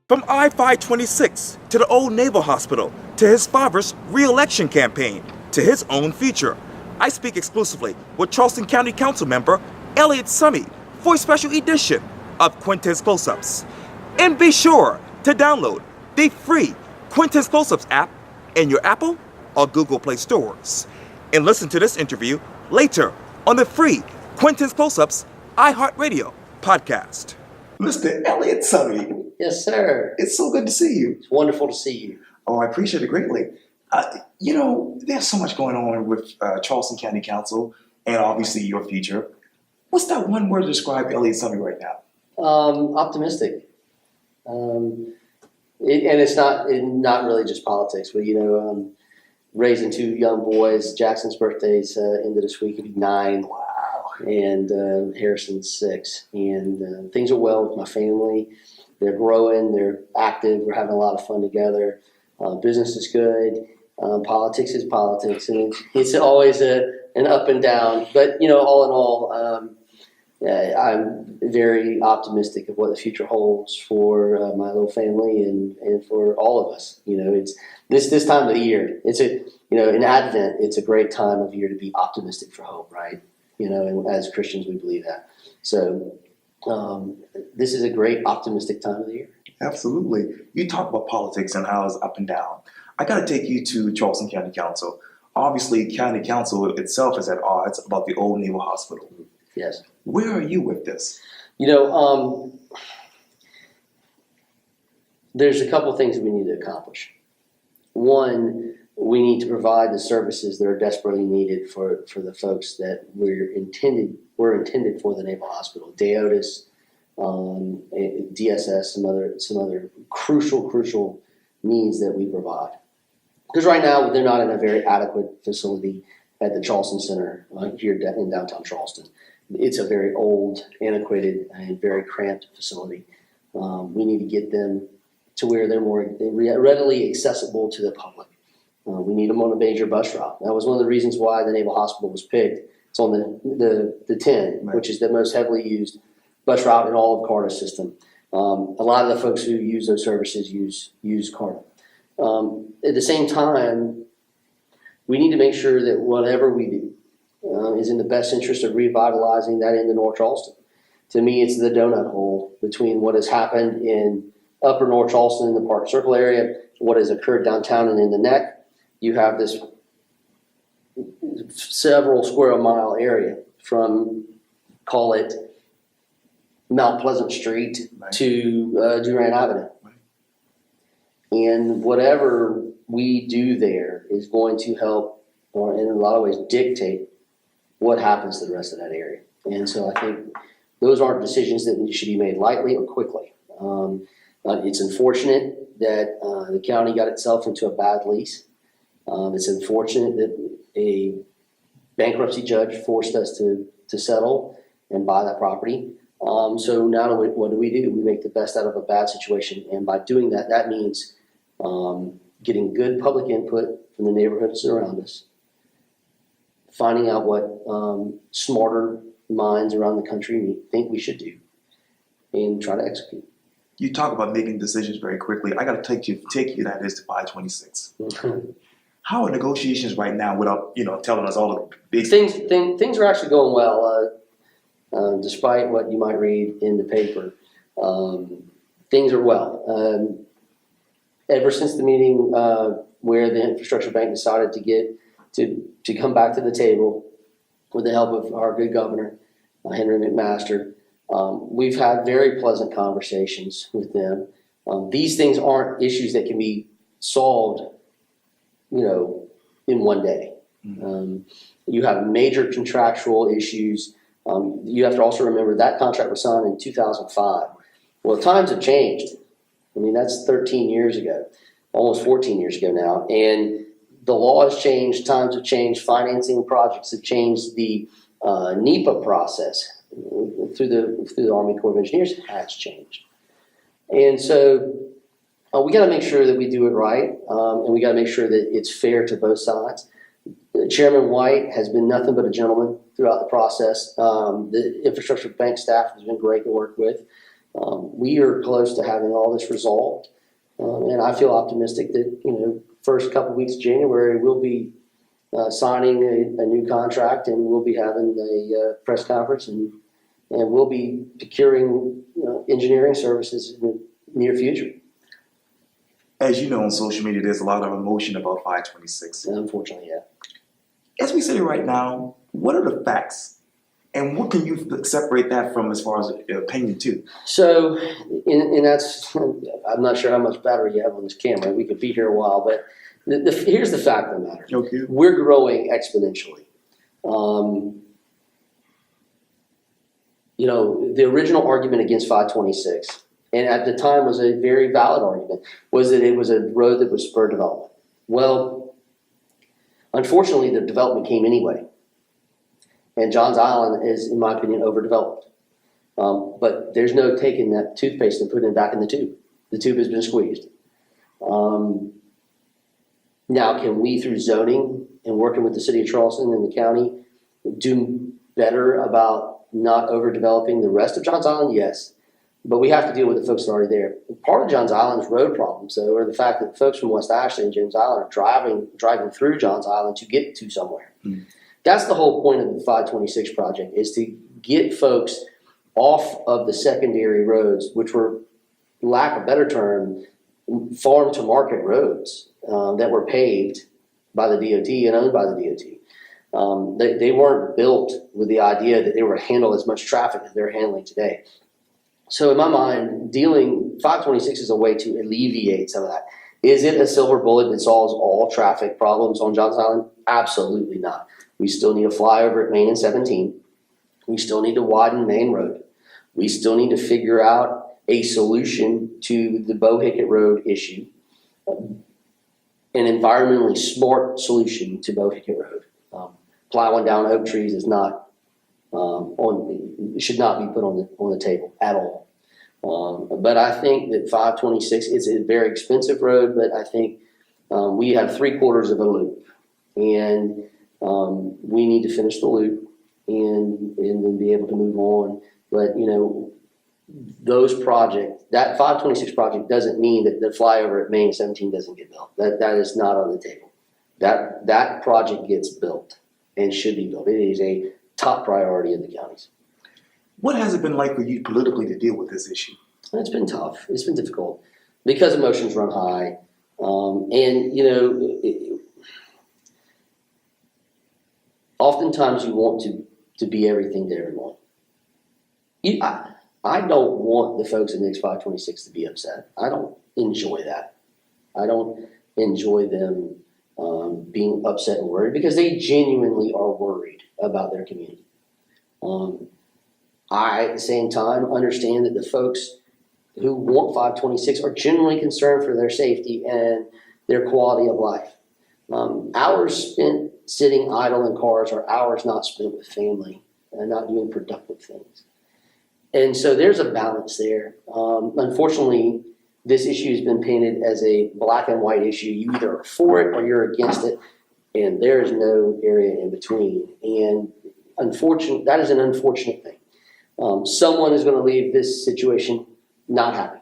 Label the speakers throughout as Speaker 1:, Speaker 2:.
Speaker 1: From I-526 to the Old Naval Hospital to his father's re-election campaign to his own future, I speak exclusively with Charleston County Council member Elliott Summey for a special edition of Quintin's Close-Ups. And be sure to download the free Quintin's Close-Ups app in your Apple or Google Play stores. And listen to this interview later on the free Quintin's Close-Ups iHeartRadio podcast. Mr. Elliott Summey.
Speaker 2: Yes, sir.
Speaker 1: It's so good to see you.
Speaker 2: It's wonderful to see you.
Speaker 1: Oh, I appreciate it greatly. There's so much going on with Charleston County Council and obviously your future. What's that one word to describe Elliott Summey right now?
Speaker 2: Optimistic. And it's not really just politics, but raising two young boys. Jackson's birthday's ended this week. He'll be 9.
Speaker 1: Wow.
Speaker 2: And Harrison's 6. And things are well with my family. They're growing. They're active. We're having a lot of fun together. Business is good. Politics is politics, and it's always an up and down. But all in all, I'm very optimistic of what the future holds for my little family and for all of us. It's this time of the year. It's in Advent. It's a great time of year to be optimistic for hope, right? And as Christians, we believe that. So this is a great optimistic time of the year.
Speaker 1: Absolutely. You talk about politics and how it's up and down. I got to take you to Charleston County Council. Obviously, County Council itself is at odds about the Old Naval Hospital.
Speaker 2: Yes.
Speaker 1: Where are you with this?
Speaker 2: There's a couple things we need to accomplish. One, we need to provide the services that are desperately needed for the folks that were intended for the Naval Hospital. DeOtis, DSS, some other crucial needs that we provide. Because right now they're not in a very adequate facility at the Charleston Center here in downtown Charleston. It's a very old, antiquated, and very cramped facility. We need to get them to where they're more readily accessible to the public. We need them on a major bus route. That was one of the reasons why the Naval Hospital was picked. It's on the 10, right, which is the most heavily used bus route in all of CARTA's system. A lot of the folks who use those services use CARTA. At the same time, we need to make sure that whatever we do is in the best interest of revitalizing that end of North Charleston. To me, it's the donut hole between what has happened in upper North Charleston in the Park Circle area, what has occurred downtown and in the Neck. You have this several square mile area from, call it, Mount Pleasant Street, right, to Durant Avenue. Right. And whatever we do there is going to help, or in a lot of ways dictate, what happens to the rest of that area. And so I think those aren't decisions that should be made lightly or quickly. It's unfortunate that the county got itself into a bad lease. It's unfortunate that a bankruptcy judge forced us to settle and buy that property. So now what do? We make the best out of a bad situation. And by doing that, that means getting good public input from the neighborhoods around us, finding out what smarter minds around the country think we should do, and try to execute.
Speaker 1: You talk about making decisions very quickly. I got to take you that is to 526. Mm-hmm. How are negotiations right now without telling us all the big
Speaker 2: things are actually going well, despite what you might read in the paper. Things are well. Ever since the meeting where the infrastructure bank decided to come back to the table with the help of our good governor, Henry McMaster, we've had very pleasant conversations with them. These things aren't issues that can be solved in one day. Mm-hmm. You have major contractual issues. You have to also remember that contract was signed in 2005. Well, times have changed. I mean, that's 13 years ago, almost 14 years ago now. And the law has changed, times have changed, financing projects have changed, the NEPA process through the Army Corps of Engineers has changed. And so we got to make sure that we do it right, and we got to make sure that it's fair to both sides. Chairman White has been nothing but a gentleman throughout the process. The infrastructure bank staff has been great to work with. We are close to having all this resolved, and I feel optimistic that, first couple of weeks of January, we'll be signing a new contract, and we'll be having a press conference, and we'll be procuring engineering services in the near future.
Speaker 1: As you know, on social media, there's a lot of emotion about 526.
Speaker 2: Unfortunately, yeah.
Speaker 1: As we say right now, what are the facts? And what can you separate that from as far as opinion too?
Speaker 2: So, and that's, I'm not sure how much battery you have on this camera. We could be here a while, but here's the fact of the matter.
Speaker 1: Okay.
Speaker 2: We're growing exponentially. The original argument against 526, and at the time was a very valid argument, was that it was a road that would spur development. Well, unfortunately, the development came anyway. And Johns Island is, in my opinion, overdeveloped. But there's no taking that toothpaste and putting it back in the tube. The tube has been squeezed. Now, can we, through zoning and working with the city of Charleston and the county, do better about not overdeveloping the rest of Johns Island? Yes. But we have to deal with the folks that are already there. Part of Johns Island's road problems, though, are the fact that folks from West Ashley and Johns Island are driving through Johns Island to get to somewhere. Mm. That's the whole point of the 526 project, is to get folks off of the secondary roads, which were, lack of a better term, farm to market roads that were paved by the DOT and owned by the DOT. They weren't built with the idea that they were handle as much traffic as they're handling today. So in my mind, 526 is a way to alleviate some of that. Is it a silver bullet that solves all traffic problems on Johns Island? Absolutely not. We still need a flyover at Main and 17. We still need to widen Main Road. We still need to figure out a solution to the Bohicket Road issue, an environmentally smart solution to Bohicket Road. Plowing down oak trees is not should not be put on the table at all. But I think that 526 is a very expensive road, but I think we have 3/4 of a loop, and we need to finish the loop and then be able to move on. But those projects, that 526 project doesn't mean that the flyover at Main 17 doesn't get built. That is not on the table. That project gets built and should be built. It is a top priority of the counties.
Speaker 1: What has it been like for you politically to deal with this issue?
Speaker 2: It's been tough. It's been difficult because emotions run high. Oftentimes you want to be everything to everyone. I don't want the folks in Next 526 to be upset. I don't enjoy that. I don't enjoy them being upset and worried, because they genuinely are worried about their community. I, at the same time, understand that the folks who want 526 are genuinely concerned for their safety and their quality of life. Hours spent sitting idle in cars are hours not spent with family and not doing productive things. And so there's a balance there. Unfortunately, this issue has been painted as a black and white issue. You either are for it or you're against it, and there is no area in between. And that is an unfortunate thing. Someone is going to leave this situation not happy.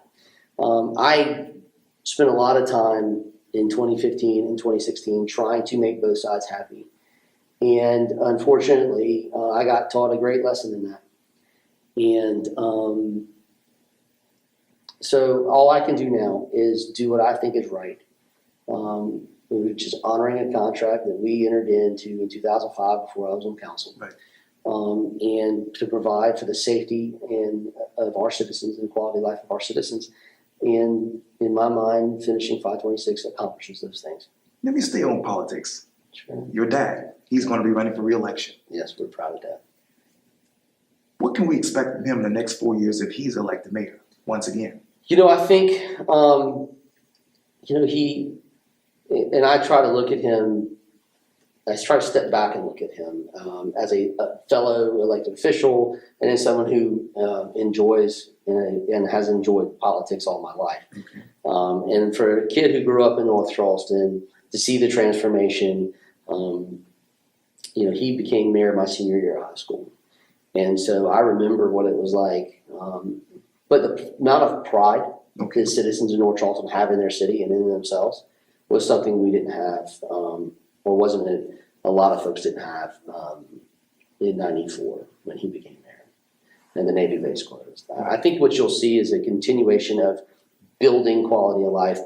Speaker 2: I spent a lot of time in 2015 and 2016 trying to make both sides happy. And unfortunately, I got taught a great lesson in that. And so all I can do now is do what I think is right, which is honoring a contract that we entered into in 2005 before I was on council.
Speaker 1: Right.
Speaker 2: And to provide for the safety of our citizens and the quality of life of our citizens. And in my mind, finishing 526 accomplishes those things.
Speaker 1: Let me stay on politics.
Speaker 2: Sure.
Speaker 1: Your dad, he's going to be running for re-election.
Speaker 2: Yes, we're proud of that.
Speaker 1: What can we expect from him in the next 4 years if he's elected mayor once again?
Speaker 2: I think, he, and I try to look at him, I try to step back and look at him as a fellow elected official and as someone who enjoys and has enjoyed politics all my life. Okay. And for a kid who grew up in North Charleston, to see the transformation, he became mayor my senior year of high school. And so I remember what it was like But the amount of pride that citizens of North Charleston have in their city and in themselves was something we didn't have, or wasn't it? A lot of folks didn't have in '94 when he became mayor, and the Navy base closed. I think what you'll see is a continuation of building quality of life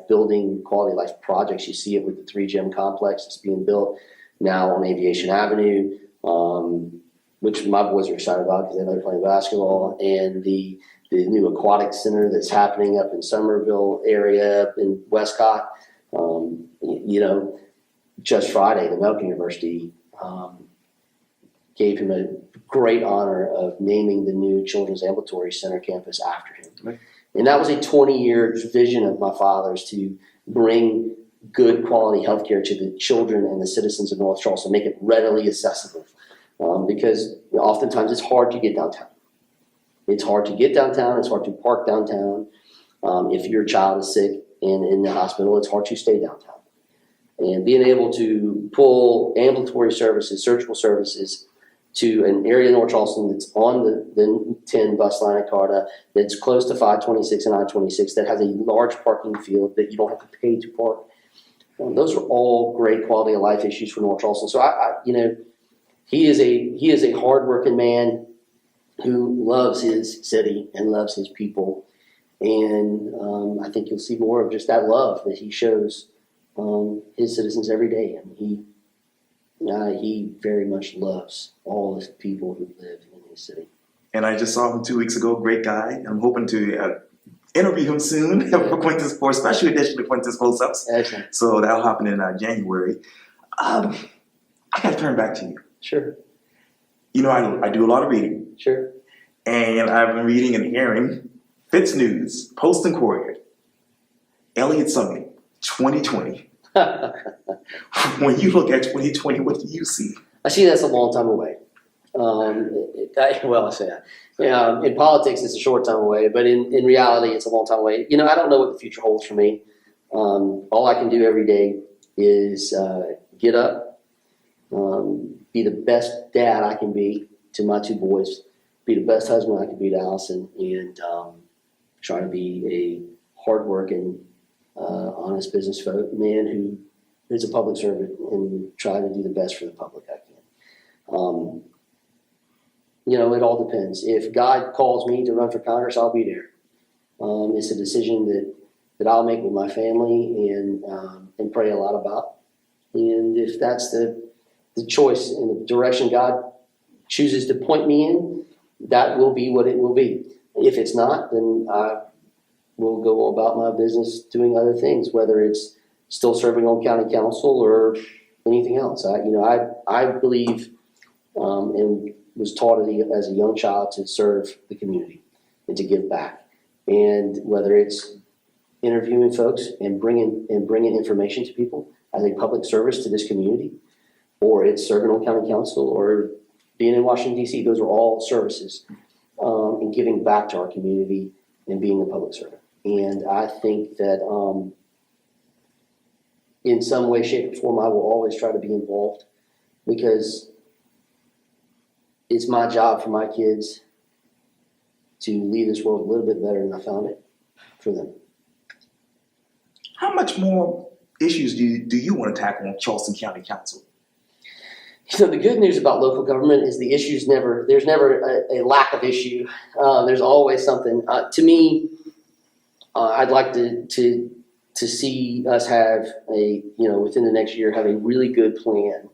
Speaker 2: projects. You see it with the 3 gym complex that's being built now on Aviation Avenue, which my boys are excited about because they know they're playing basketball, and the new aquatic center that's happening up in Somerville area in Westcott. Just Friday, the Medical University gave him a great honor of naming the new Children's Ambulatory Center campus after him. Right. And that was a 20-year vision of my father's, to bring good quality healthcare to the children and the citizens of North Charleston, make it readily accessible. Because oftentimes it's hard to get downtown. It's hard to get downtown. It's hard to park downtown. If your child is sick and in the hospital, it's hard to stay downtown. And being able to pull ambulatory services, surgical services to an area in North Charleston that's on the 10 bus line at Carta, that's close to 526 and I-26, that has a large parking field that you don't have to pay to park. Those are all great quality of life issues for North Charleston. So he is a hardworking man who loves his city and loves his people. And I think you'll see more of just that love that he shows his citizens every day. And he very much loves all the people who live in his city.
Speaker 1: And I just saw him 2 weeks ago. Great guy. I'm hoping to interview him soon for a special edition of Quintin's Close-Ups.
Speaker 2: Excellent.
Speaker 1: So that'll happen in January. I got to turn back to you.
Speaker 2: Sure.
Speaker 1: I do a lot of reading.
Speaker 2: Sure.
Speaker 1: And I've been reading and hearing Fitz News, Post and Courier, Elliott Summey, 2020. When you look at 2020, what do you see?
Speaker 2: I see that's a long time away. I say that. In politics, it's a short time away, but in reality, it's a long time away. I don't know what the future holds for me. All I can do every day is get up, be the best dad I can be to my 2 boys, be the best husband I can be to Allison, and try to be a hardworking, honest business man who is a public servant and try to do the best for the public I can. It all depends. If God calls me to run for Congress, I'll be there. It's a decision that I'll make with my family and pray a lot about. And if that's the choice and the direction God chooses to point me in, that will be what it will be. If it's not, then I will go about my business doing other things, whether it's still serving on county council or anything else. I believe and was taught as a young child to serve the community and to give back. And whether it's interviewing folks and bringing information to people as a public service to this community, or it's serving on county council or being in Washington, D.C., those are all services and giving back to our community and being a public servant. And I think that in some way, shape, or form, I will always try to be involved, because it's my job for my kids to leave this world a little bit better than I found it for them.
Speaker 1: How much more issues do you want to tackle on Charleston County Council?
Speaker 2: The good news about local government is there's never a lack of issue. There's always something. To me, I'd like to see us have within the next year, have a really good plan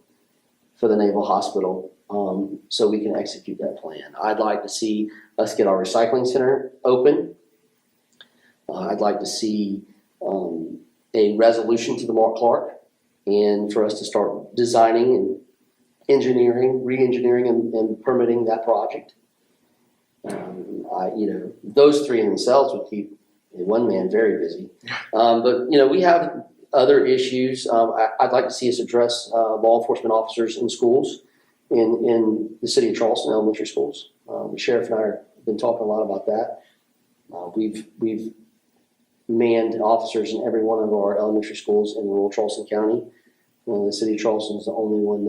Speaker 2: for the Naval Hospital, so we can execute that plan. I'd like to see us get our recycling center open. I'd like to see a resolution to the Mark Clark, and for us to start designing and engineering, re-engineering, and permitting that project. Those 3 in themselves would keep one man very busy. But we have other issues. I'd like to see us address law enforcement officers in schools, in the city of Charleston, elementary schools. The sheriff and I have been talking a lot about that. We've manned officers in every one of our elementary schools in rural Charleston County. The city of Charleston is the only one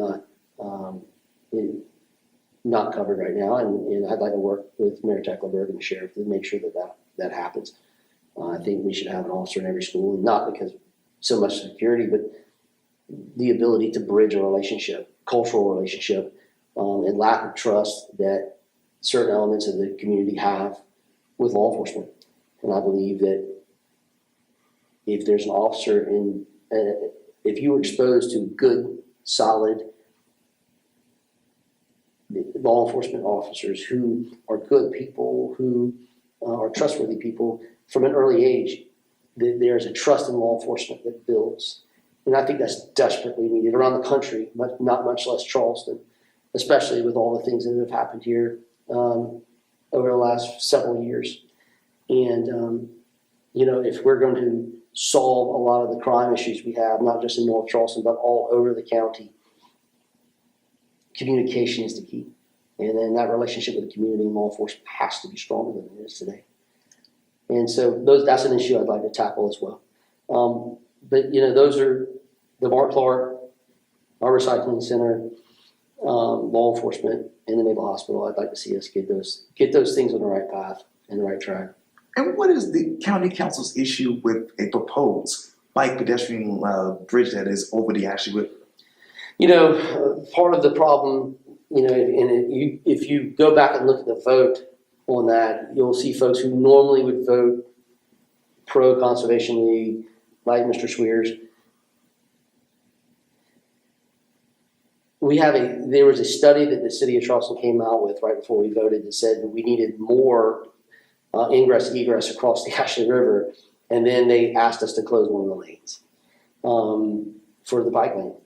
Speaker 2: not covered right now, and I'd like to work with Mayor Tecklenburg and the sheriff to make sure that that happens. I think we should have an officer in every school, not because so much security, but the ability to bridge a relationship, cultural relationship, and lack of trust that certain elements of the community have with law enforcement. And I believe that if there's an officer if you were exposed to good, solid law enforcement officers who are good people, who are trustworthy people from an early age, there's a trust in law enforcement that builds. And I think that's desperately needed around the country, but not much less Charleston, especially with all the things that have happened here over the last several years. And, if we're going to solve a lot of the crime issues we have, not just in North Charleston, but all over the county, communication is the key. And then that relationship with the community and law enforcement has to be stronger than it is today. And so that's an issue I'd like to tackle as well. But those are the Mark Clark, our recycling center, law enforcement, and the Naval Hospital. I'd like to see us get those things on the right path and the right track.
Speaker 3: And what is the county council's issue with a proposed bike pedestrian bridge that is over the Ashley River?
Speaker 2: Part of the problem, if you go back and look at the vote on that, you'll see folks who normally would vote pro Conservation League, like Mr. Swears. There was a study that the city of Charleston came out with right before we voted that said that we needed more ingress and egress across the Ashley River, and then they asked us to close one of the lanes for the bike lane.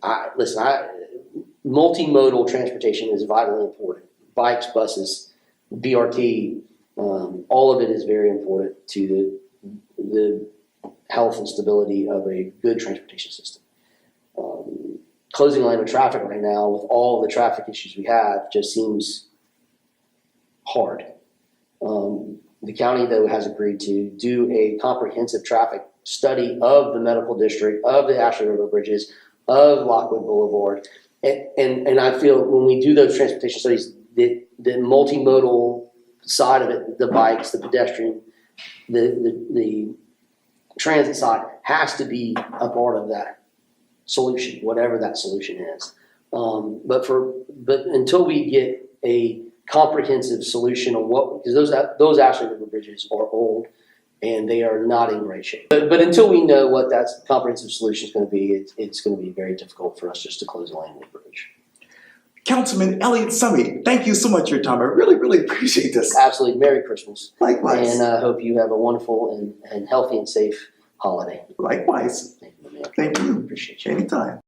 Speaker 2: Multimodal transportation is vitally important. Bikes, buses, BRT, all of it is very important to the health and stability of a good transportation system. Closing a lane of traffic right now with all the traffic issues we have just seems hard. The county, though, has agreed to do a comprehensive traffic study of the medical district, of the Ashley River bridges, of Lockwood Boulevard. And I feel when we do those transportation studies, the multimodal side of it, the bikes, the pedestrian, the transit side has to be a part of that solution, whatever that solution is. But until we get a comprehensive solution on because those Ashley River bridges are old and they are not in great shape. But until we know what that comprehensive solution is going to be, it's going to be very difficult for us just to close a lane on the bridge.
Speaker 3: Councilman Elliott Summey, thank you so much for your time. I really, really appreciate this.
Speaker 2: Absolutely. Merry Christmas.
Speaker 3: Likewise.
Speaker 2: And I hope you have a wonderful and healthy and safe holiday.
Speaker 3: Likewise.
Speaker 2: Thank you, man.
Speaker 3: Thank you.
Speaker 2: Appreciate you.
Speaker 3: Anytime.